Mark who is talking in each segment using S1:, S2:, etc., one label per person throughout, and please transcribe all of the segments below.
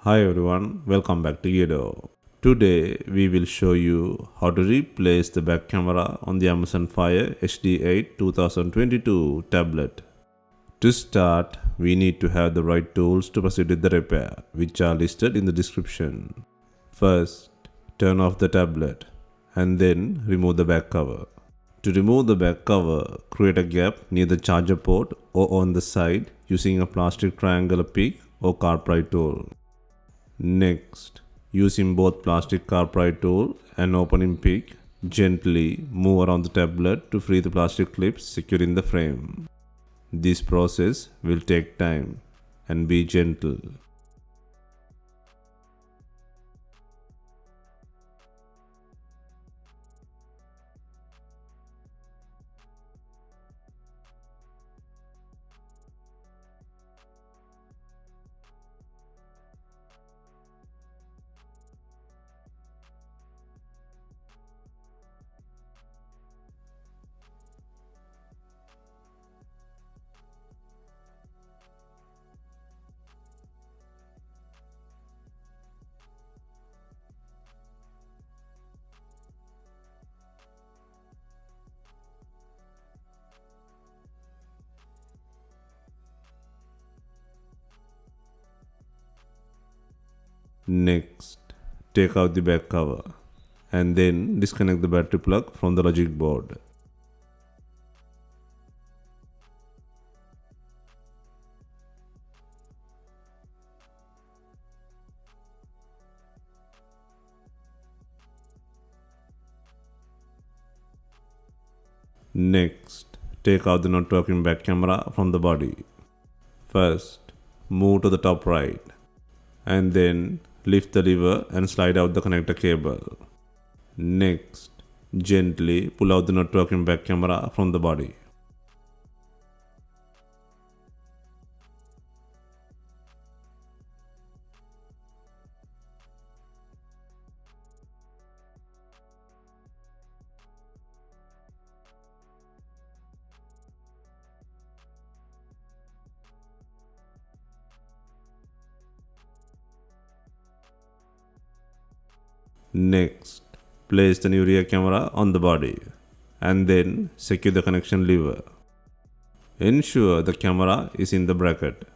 S1: Hi everyone, welcome back to DIYgeardo. Today we will show you how to replace the back camera on the Amazon Fire HD8 2022 tablet. To start, we need to have the right tools to proceed with the repair, which are listed in the description. First, turn off the tablet and then remove the back cover. To remove the back cover, create a gap near the charger port or on the side using a plastic triangular pick or car pry tool. Next, using both plastic car pry tool and opening pick, gently move around the tablet to free the plastic clips securing the frame. This process will take time and be gentle. Next, take out the back cover and then disconnect the battery plug from the logic board. Next, take out the not working back camera from the body. First, move to the top right and then lift the lever and slide out the connector cable. Next, gently pull out the not working back camera from the body. Next, place the new rear camera on the body and then secure the connection lever. Ensure the camera is in the bracket.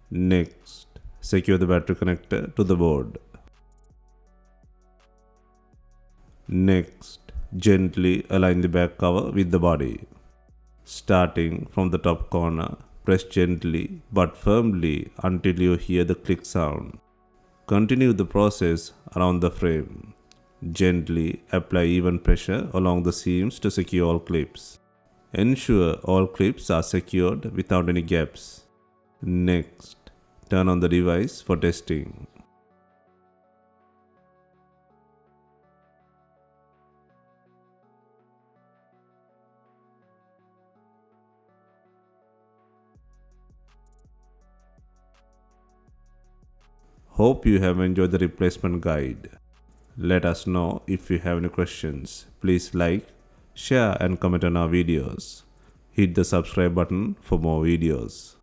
S1: Next, secure the battery connector to the board. Next, gently align the back cover with the body. Starting from the top corner, press gently but firmly until you hear the click sound. Continue the process around the frame. Gently apply even pressure along the seams to secure all clips. Ensure all clips are secured without any gaps. Next, turn on the device for testing. Hope you have enjoyed the replacement guide. Let us know if you have any questions. Please like, share and comment on our videos. Hit the subscribe button for more videos.